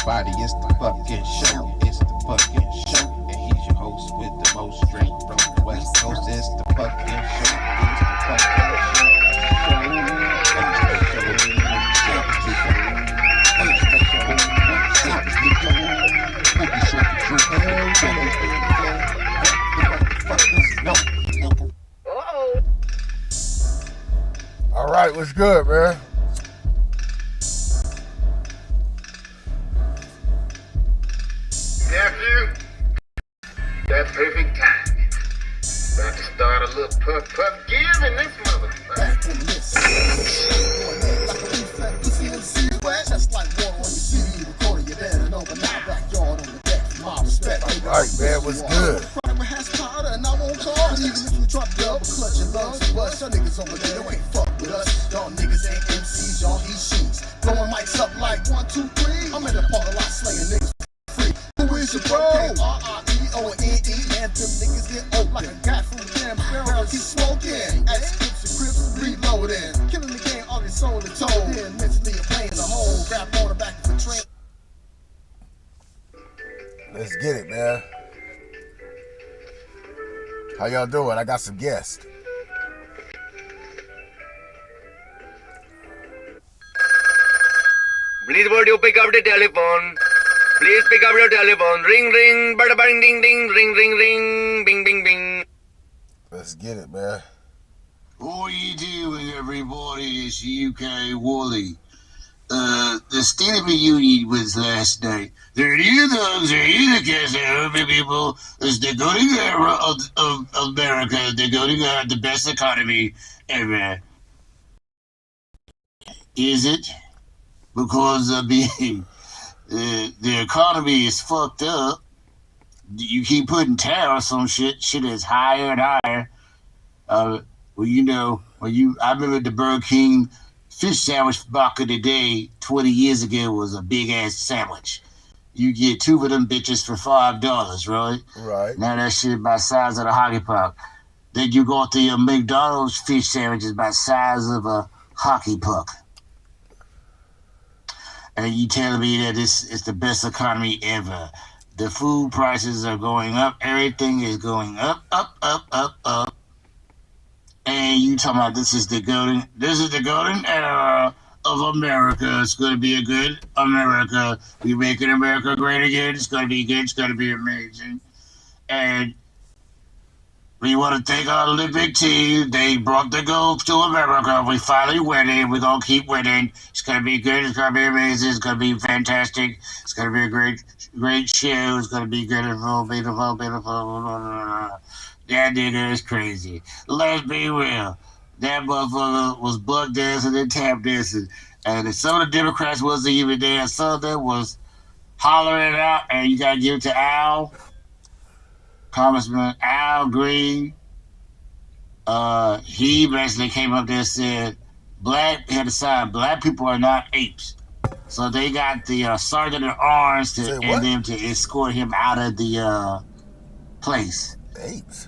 everybody, it's the fucking show. It's the fucking show. And he's your host with the most straight from the West Coast. It's the fucking show. It's the fucking show. All right, what's good, man? Nephew, that's perfect time. About to start a little puff give in this motherfucker. All right, man, what's good? Blowing mics up like 1, 2, 3. I'm in the parking lot slaying niggas free. Who is your bro? R-I-E-O-N-E. And them niggas get old like a guy from the damn barrel. Keep smoking. At skips and crips reloading. Killing the game, all his soul and told. Then mentally you're playing the whole rap on the back of the train. Let's get it, man. How y'all doing? I got some guests. Please would you pick up the telephone? Please pick up your telephone. Ring, ring, bada bang, ding, ding, ring, ring, ring, bing, bing, bing. Let's get it, man. How you doing, everybody? It's UK Wally. The State of the Union was last night. They're here, dogs, they're here, the cats, they're urban people. It's the golden era of America, the golden era, the best economy ever. Is it? Because the economy is fucked up. You keep putting tariffs on shit is higher and higher. I remember the Burger King fish sandwich back in the day, 20 years ago, was a big ass sandwich. You get 2 of them bitches for $5, right? Right. Now that shit about the size of the hockey puck. Then you got the McDonald's fish sandwiches about the size of a hockey puck. And you telling me that this is the best economy ever. The food prices are going up. Everything is going up, up, up, up, up. And you talking about this is the golden era of America. It's going to be a good America. We making America great again. It's going to be good. It's going to be amazing. And we want to thank our Olympic team. They brought the gold to America. We finally winning. We're going to keep winning. It's going to be good. It's going to be amazing. It's going to be fantastic. It's going to be a great show. It's going to be beautiful. That nigga is crazy. Let's be real. That motherfucker was buck dancing and tap dancing. And some of the Democrats wasn't even there. Some of them was hollering out. And you got to give it to Al. Congressman Al Green, he basically came up there and said, had a sign, black people are not apes. So they got the sergeant at arms and them to escort him out of the place. Apes?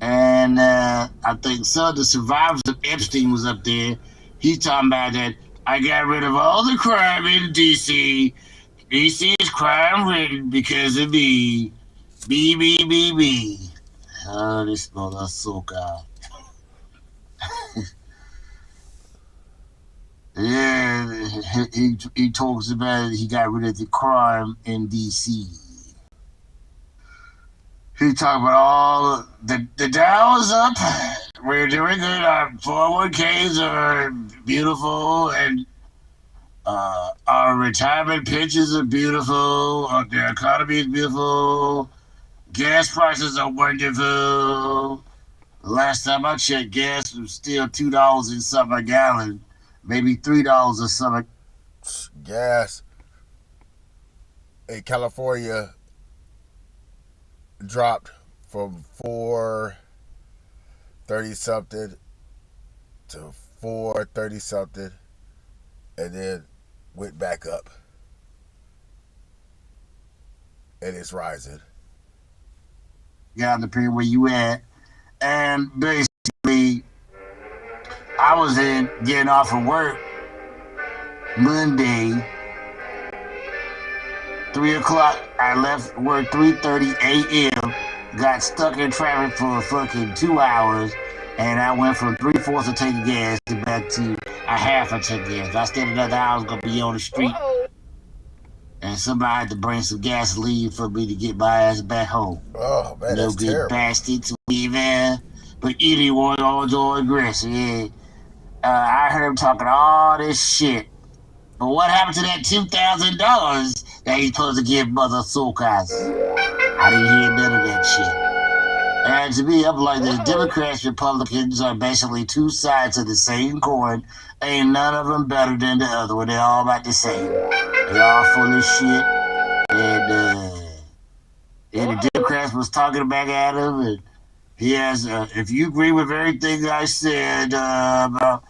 And I think some of the survivors of Epstein was up there. He's talking about that, I got rid of all the crime in D.C. D.C. is crime-ridden because of me. B. Oh, this mother so god. Yeah, he talks about it. He got rid of the crime in D.C. He talking about all the Dow is up. We're doing good. Our 401ks are beautiful, and our retirement pensions are beautiful. The economy is beautiful. Gas prices are wonderful. Last time I checked, gas was still $2 and something a gallon, maybe $3 or something. Gas in California dropped from $4.30 something to $4.30 something, and then went back up, and it's rising. Got the period where you at, and basically, I was getting off of work Monday, 3 o'clock, I left work 3:30 a.m., got stuck in traffic for fucking 2 hours, and I went from 3/4 of taking gas to back to a half of taking gas. If I stayed another hour, I was gonna be on the street, and somebody had to bring some gasoline for me to get my ass back home. Oh man, No that's good terrible. bastards, even. But anyway, all aggressive. Yeah. I heard him talking all this shit. But what happened to that $2,000 that he's supposed to give mother Sokas? I didn't hear none of that shit. And to me, I'm like, the Democrats, Republicans are basically two sides of the same coin. Ain't none of them better than the other one. They're all about the same. They all full of shit. And the Democrats was talking back at him. And he has, if you agree with everything I said about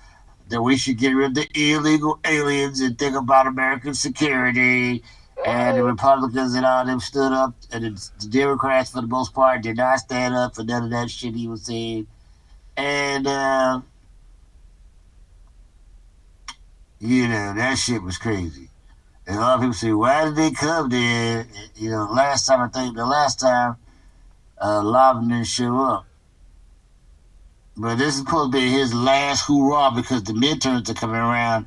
that we should get rid of the illegal aliens and think about American security. And the Republicans and all them stood up, and the Democrats, for the most part, did not stand up for none of that shit he was saying. And, that shit was crazy. And a lot of people say, why did they come there? The last time, a lot of them didn't show up. But this is supposed to be his last hoorah because the midterms are coming around.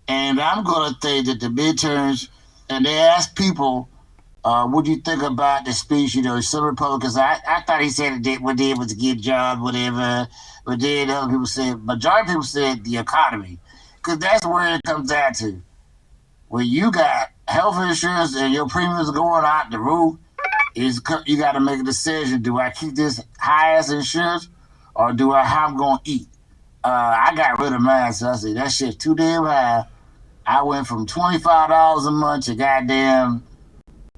And I'm going to think that the midterms, and they asked people, what do you think about the speech? Some Republicans, I thought he said what they was to get jobs, whatever. But then other people said, majority of people said the economy. Because that's where it comes down to. When you got health insurance and your premiums going out the roof, you got to make a decision. Do I keep this high-ass insurance? Or how I'm going to eat? I got rid of mine, so I said, that shit's too damn high. I went from $25 a month to goddamn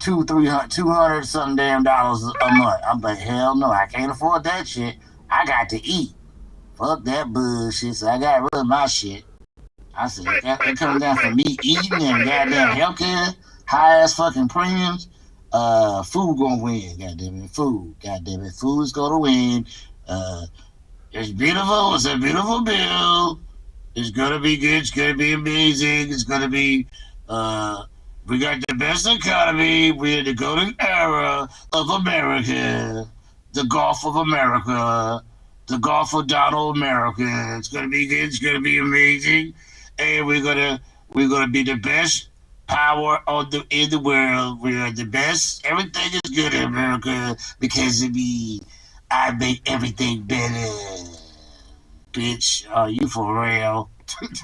$200 something damn dollars a month. I'm like, hell no, I can't afford that shit. I got to eat. Fuck that bullshit, so I got rid of my shit. I said, it comes down from me eating and goddamn healthcare, high-ass fucking premiums. Food gonna win, goddamn it. Food is gonna win. It's beautiful. It's a beautiful bill. It's gonna be good. It's gonna be amazing. It's gonna be. We got the best economy. We're in the golden era of America, the Gulf of America, the Gulf of Donald America. It's gonna be good. It's gonna be amazing, and we're gonna be the best power in the world. We are the best. Everything is good in America because of me. I make everything better. Bitch, are you for real?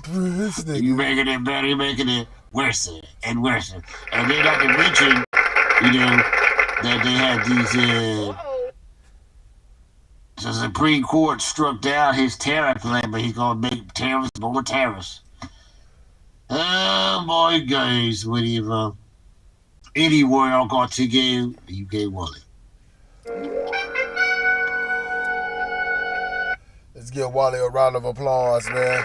You making it better, you making it worse and worse. And then not to mention, that they had these, the Supreme Court struck down his tariff plan, but he's going to make tariffs more tariffs. Oh, boy, guys, whatever. Anywhere I'm going to go, you get Wally. Let's give Wally a round of applause, man.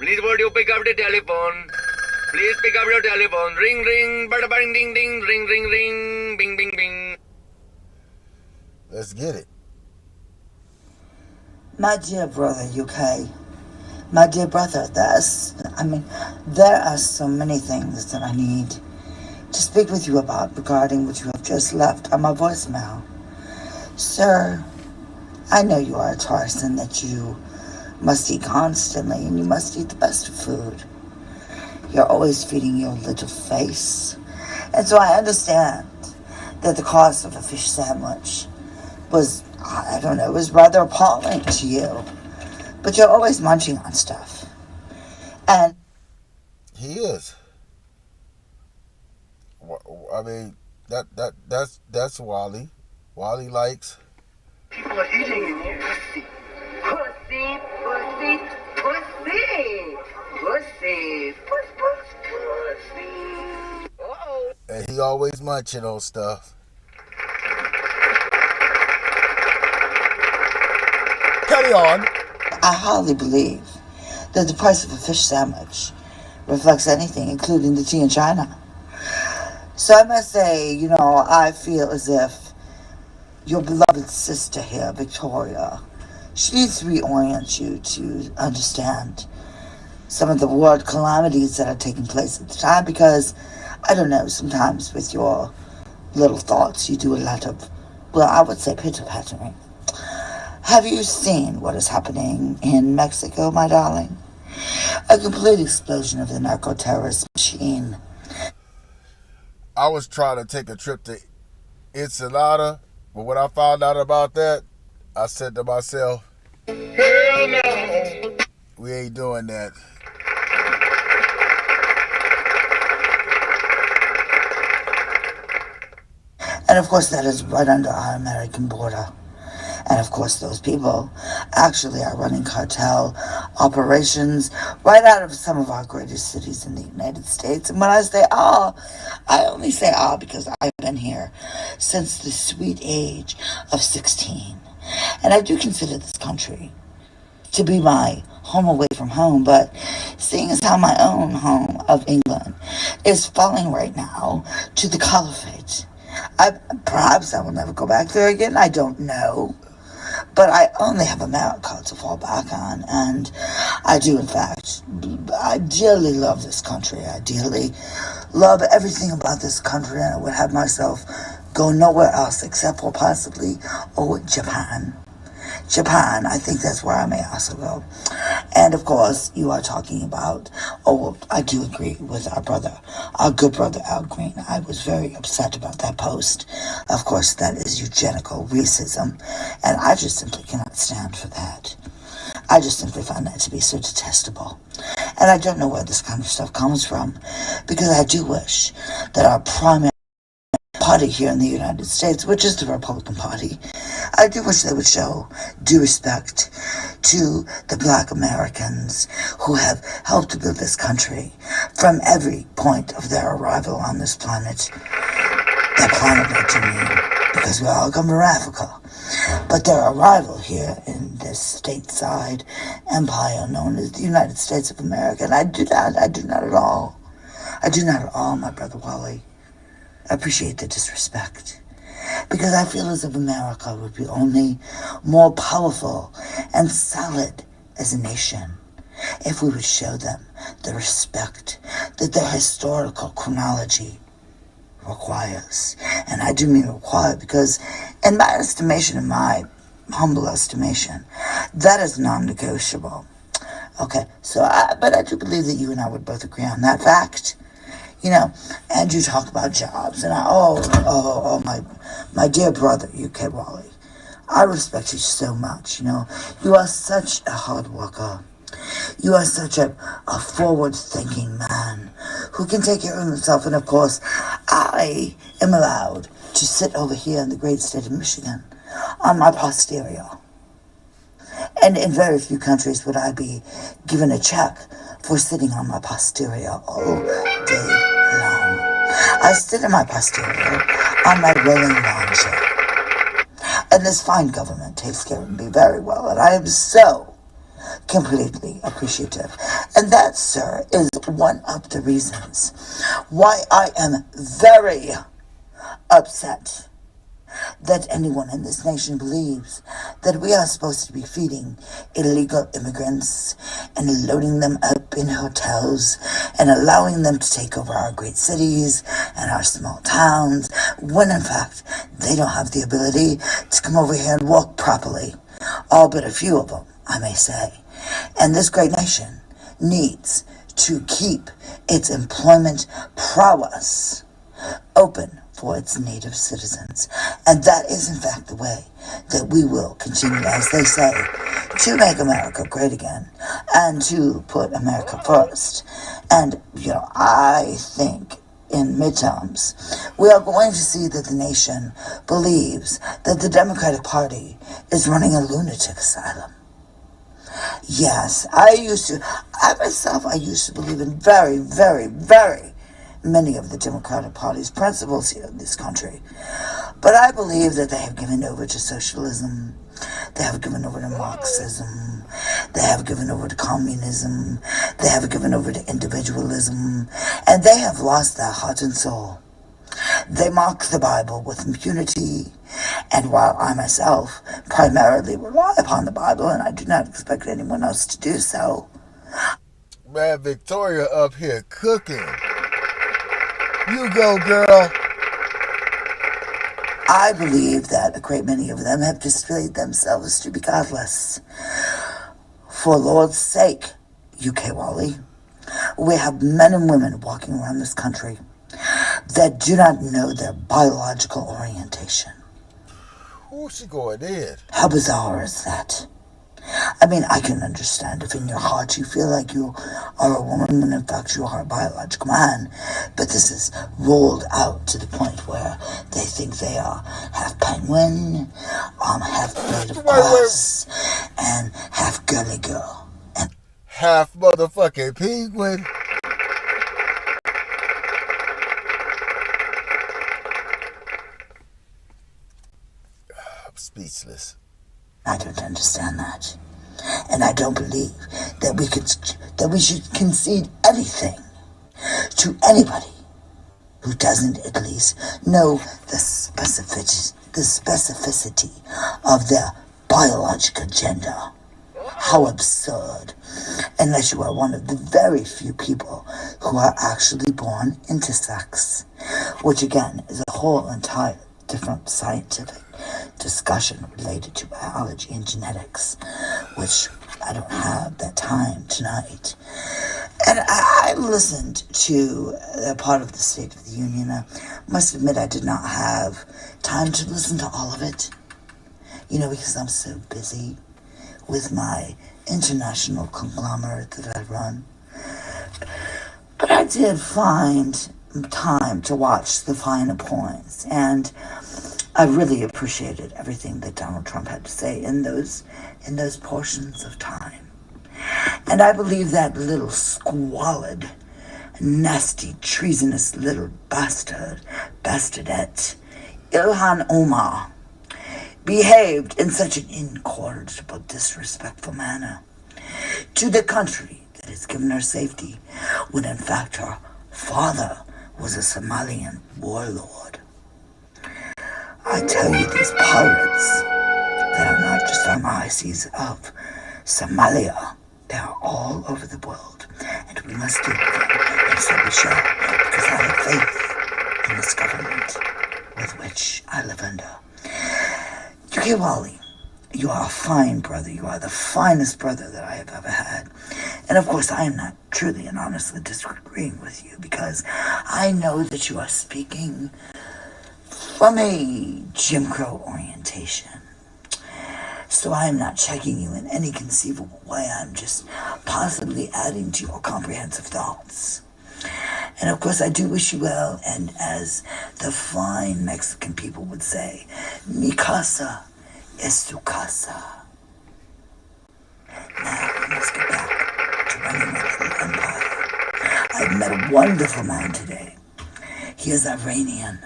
Please would you pick up the telephone? Please pick up your telephone. Ring, ring, bada bing, ding, ding, ring, ring, ring, bing, bing, bing. Let's get it. My dear brother, UK. My dear brother, there are so many things that I need to speak with you about regarding what you have just left on my voicemail. Sir, I know you are a Taurus and that you must eat constantly and you must eat the best of food. You're always feeding your little face. And so I understand that the cost of a fish sandwich was rather appalling to you. But you're always munching on stuff. And he is. I mean, that's Wally. Wally likes. People are eating in here. Pussy, pussy, pussy, pussy, pussy, pussy. Uh-oh. And he always munching on stuff. Carry on. I highly believe that the price of a fish sandwich reflects anything, including the tea in China. So I must say, I feel as if your beloved sister here, Victoria, she needs to reorient you to understand some of the world calamities that are taking place at the time, because I don't know, sometimes with your little thoughts you do a lot of, well, I would say pitter-pattering. Have you seen what is happening in Mexico, my darling? A complete explosion of the narco-terrorist machine. I was trying to take a trip to Ensenada, but when I found out about that, I said to myself, Hell no. we ain't doing that. And of course, that is right under our American border. And of course, those people actually are running cartel operations right out of some of our greatest cities in the United States. And when I say all, I only say all because I've been here since the sweet age of 16. And I do consider this country to be my home away from home, but seeing as how my own home of England is falling right now to the caliphate, perhaps I will never go back there again, I don't know. But I only have America to fall back on, and I do, in fact, I dearly love this country. I dearly love everything about this country, and I would have myself go nowhere else except for possibly, Japan. Japan, I think that's where I may also go. And of course, you are talking about, I do agree with our good brother Al Green. I was very upset about that post. Of course, that is eugenical racism, and I just simply cannot stand for that. I just simply find that to be so detestable. And I don't know where this kind of stuff comes from, because I do wish that our primary party here in the United States, which is the Republican Party, I do wish they would show due respect to the Black Americans who have helped to build this country from every point of their arrival on this planet. That planet, I do mean, because we all come from Africa. But their arrival here in this stateside empire known as the United States of America, and I do not at all, my brother Wally, appreciate the disrespect, because I feel as if America would be only more powerful and solid as a nation if we would show them the respect that their historical chronology requires. And I do mean require, because in my estimation, in my humble estimation, that is non-negotiable. Okay, but I do believe that you and I would both agree on that fact. And you talk about jobs, and my dear brother, UK Wally, I respect you so much. You are such a hard worker. You are such a forward-thinking man who can take care of himself. And of course, I am allowed to sit over here in the great state of Michigan on my posterior. And in very few countries would I be given a check for sitting on my posterior all day long. I sit in my posterior on my rolling lawn chair. And this fine government takes care of me very well, and I am so completely appreciative. And that, sir, is one of the reasons why I am very upset that anyone in this nation believes that we are supposed to be feeding illegal immigrants and loading them up in hotels and allowing them to take over our great cities and our small towns, when in fact they don't have the ability to come over here and work properly. All but a few of them, I may say. And this great nation needs to keep its employment prowess open for its native citizens. And that is in fact the way that we will continue, as they say, to make America great again and to put America first. And, I think in midterms, we are going to see that the nation believes that the Democratic Party is running a lunatic asylum. Yes, I used to believe in very, very, very many of the Democratic Party's principles here in this country. But I believe that they have given over to socialism, they have given over to Marxism, they have given over to communism, they have given over to individualism, and they have lost their heart and soul. They mock the Bible with impunity, And while I myself primarily rely upon the Bible, and I do not expect anyone else to do so. Man, Victoria up here cooking. You go, girl. I believe that a great many of them have displayed themselves to be godless. For Lord's sake, UK Wally, we have men and women walking around this country that do not know their biological orientation. Who's she going in? How bizarre is that? I mean, I can understand if in your heart you feel like you are a woman when in fact you are a biological man, but this is rolled out to the point where they think they are half penguin, half blade of grass, and half girly girl. And half motherfucking penguin. I'm speechless. I don't understand that. And I don't believe that we should concede anything to anybody who doesn't at least know the specificity of their biological gender. How absurd. Unless you are one of the very few people who are actually born intersex, which again is a whole entire different scientific discussion related to biology and genetics, which I don't have that time tonight. And I listened to a part of the State of the Union. I must admit I did not have time to listen to all of it, because I'm so busy with my international conglomerate that I run. But I did find time to watch the finer points, and I really appreciated everything that Donald Trump had to say in those portions of time. And I believe that little squalid, nasty, treasonous little bastardette, Ilhan Omar, behaved in such an incorrigible, disrespectful manner to the country that has given her safety, when in fact her father was a Somalian warlord. I tell you, these pirates, they are not just on the high seas of Somalia. They are all over the world, and we must deal with them, and so we shall, because I have faith in this government with which I live under. UK Wally, you are a fine brother. You are the finest brother that I have ever had. And of course, I am not truly and honestly disagreeing with you, because I know that you are speaking from a Jim Crow orientation. So I am not checking you in any conceivable way. I'm just possibly adding to your comprehensive thoughts. And of course, I do wish you well, and as the fine Mexican people would say, mi casa es tu casa. Now I must get back to running my little empire. I've met a wonderful man today. He is Iranian,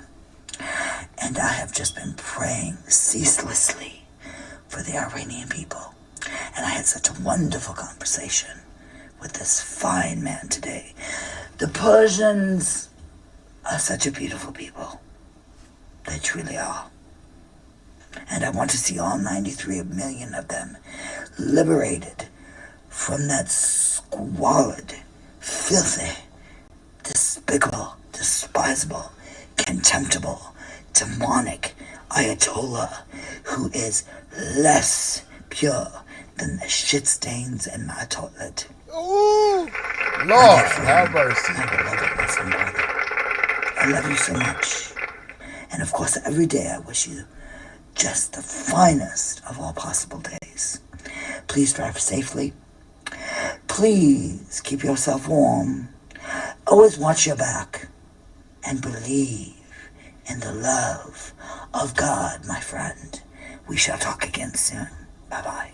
and I have just been praying ceaselessly for the Iranian people. And I had such a wonderful conversation with this fine man today. The Persians are such a beautiful people. They truly are. And I want to see all 93 million of them liberated from that squalid, filthy, despicable, despisable, contemptible, demonic Ayatollah who is less pure than the shit stains in my toilet. Ooh, Lord, have mercy. I love it, listen, brother. I love you so much. And of course, every day I wish you just the finest of all possible days. Please drive safely. Please keep yourself warm. Always watch your back. And believe in the love of God, my friend. We shall talk again soon. Bye-bye.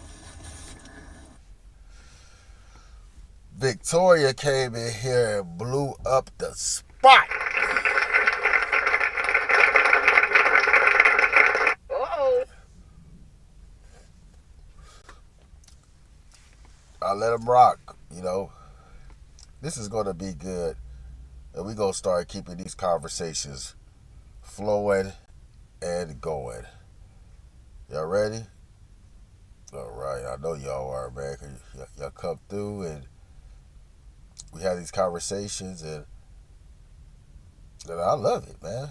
Victoria came in here and blew up the spot. Uh-oh. I let him rock, This is going to be good. And we're going to start keeping these conversations flowing and going. Y'all ready? All right, I know y'all are, man. 'Cause y'all come through and we have these conversations, and I love it, man.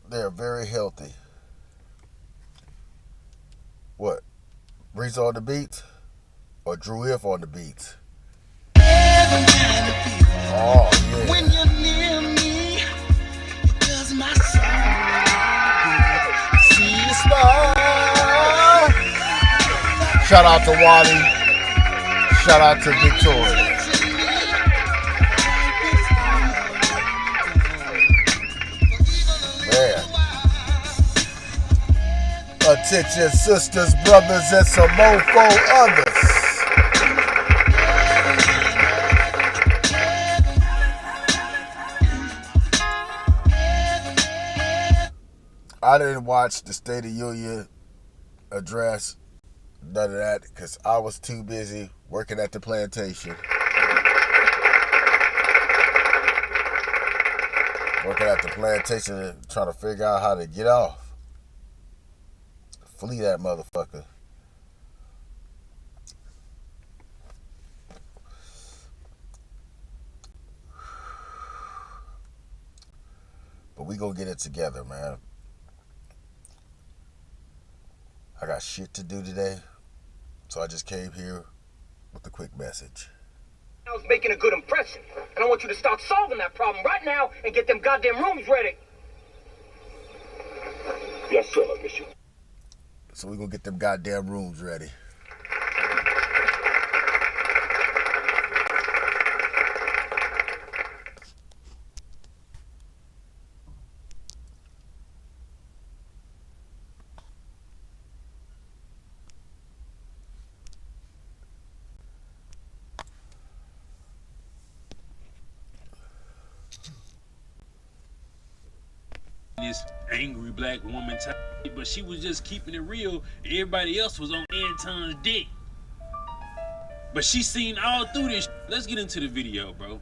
They're very healthy. What? Breeze on the beat or Drew If on the beat? Oh, yeah. When you're near me, it does my soul. See you smile. Shout out to Wally. Shout out to Victoria. Man. Attention, sisters, brothers, and some mofo others. I didn't watch the State of Union address, none of that, because I was too busy working at the plantation. Working at the plantation and trying to figure out how to get off. Flee that motherfucker. But we gonna get it together, man. I got shit to do today, so I just came here with a quick message. I was making a good impression, and I want you to start solving that problem right now and get them goddamn rooms ready. Yes, sir, Bishop. So we gonna get them goddamn rooms ready. This angry black woman type, but she was just keeping it real. Everybody else was on Anton's dick. But she seen all through this. Let's get into the video, bro.